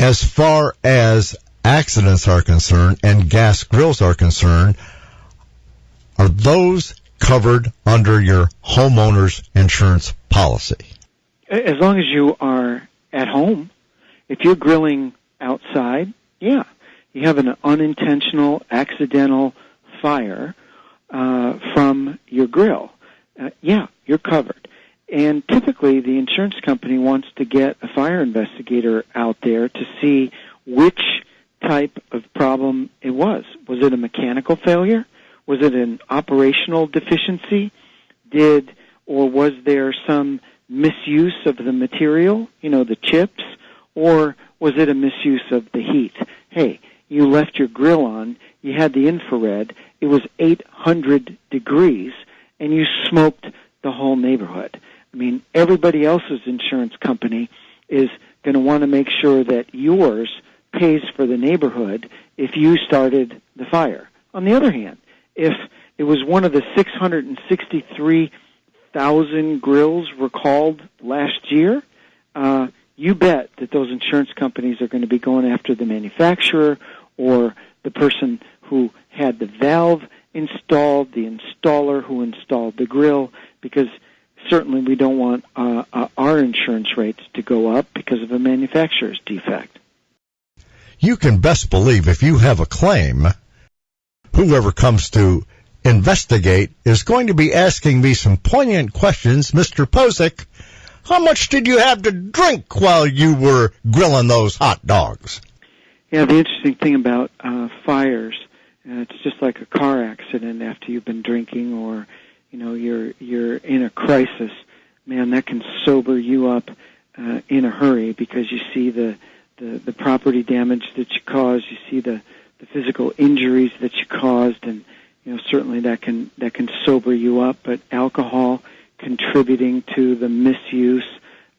As far as accidents are concerned and gas grills are concerned, are those covered under your homeowner's insurance policy? As long as you are at home. If you're grilling outside, yeah. You have an unintentional, accidental fire from your grill. Yeah, you're covered. And typically the insurance company wants to get a fire investigator out there to see which type of problem it was. Was it a mechanical failure? Was it an operational deficiency? Or was there some misuse of the material, the chips? Or was it a misuse of the heat? Hey, you left your grill on, you had the infrared, it was 800 degrees, and you smoked the whole neighborhood. I mean, everybody else's insurance company is going to want to make sure that yours pays for the neighborhood if you started the fire. On the other hand, if it was one of the 663,000 grills recalled last year, you bet that those insurance companies are going to be going after the manufacturer or the person who had the valve installed, the installer who installed the grill, because certainly we don't want our insurance rates to go up because of a manufacturer's defect. You can best believe if you have a claim, whoever comes to investigate is going to be asking me some poignant questions. Mr. Posick, how much did you have to drink while you were grilling those hot dogs? Yeah, the interesting thing about fires, it's just like a car accident after you've been drinking, or you're in a crisis. Man, that can sober you up in a hurry, because you see the property damage that you caused, you see the physical injuries that you caused, and certainly that can sober you up. But alcohol contributing to the misuse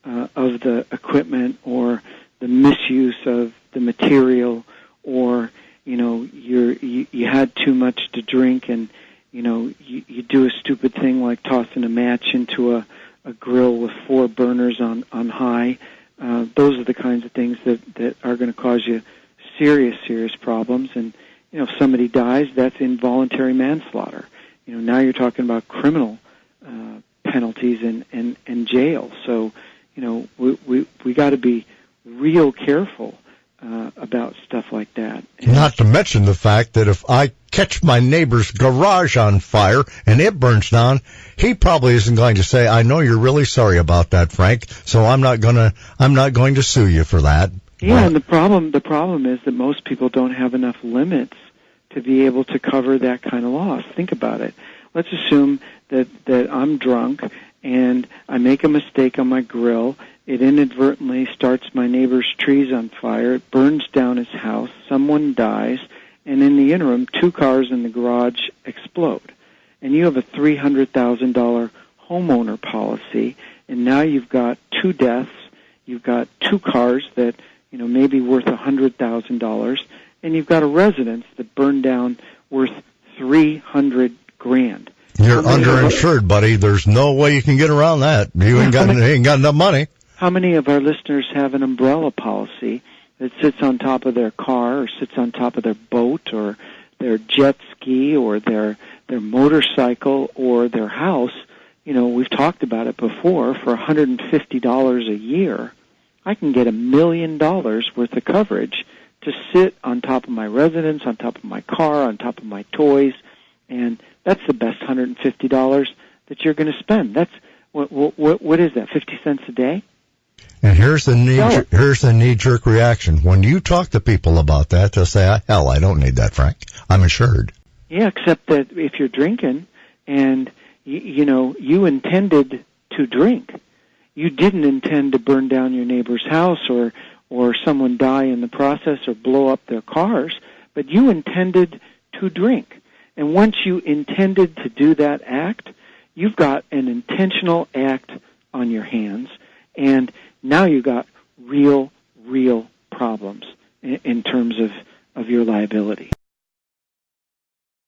of the equipment, or the misuse of the material, or you had too much to drink, and you do a stupid thing like tossing a match into a grill with 4 burners on high. Those are the kinds of things that are going to cause you serious problems. And if somebody dies, that's involuntary manslaughter. Now you're talking about criminal penalties and jail. So we got to be real careful about stuff like that. Not to mention the fact that if I catch my neighbor's garage on fire and it burns down, he probably isn't going to say, "I know you're really sorry about that, Frank, so I'm not going to sue you for that." Yeah, and the problem is that most people don't have enough limits to be able to cover that kind of loss. Think about it. Let's assume that I'm drunk and I make a mistake on my grill. It inadvertently starts my neighbor's trees on fire. It burns down his house. Someone dies. And in the interim, 2 cars in the garage explode. And you have a $300,000 homeowner policy. And now you've got 2 deaths. You've got 2 cars that, may be worth $100,000. And you've got a residence that burned down worth $300,000. You're underinsured, buddy. There's no way you can get around that. You ain't got enough money. How many of our listeners have an umbrella policy that sits on top of their car, or sits on top of their boat, or their jet ski, or their motorcycle, or their house? We've talked about it before. For $150 a year, I can get $1 million worth of coverage to sit on top of my residence, on top of my car, on top of my toys, and that's the best $150 that you're going to spend. That's what is that? 50 cents a day? And here's the knee-jerk reaction. When you talk to people about that, they'll say, "Hell, I don't need that, Frank. I'm insured." Yeah, except that if you're drinking and you intended to drink, you didn't intend to burn down your neighbor's house or someone die in the process or blow up their cars, but you intended to drink. And once you intended to do that act, you've got an intentional act on your hands, and now you've got real problems in terms of your liability.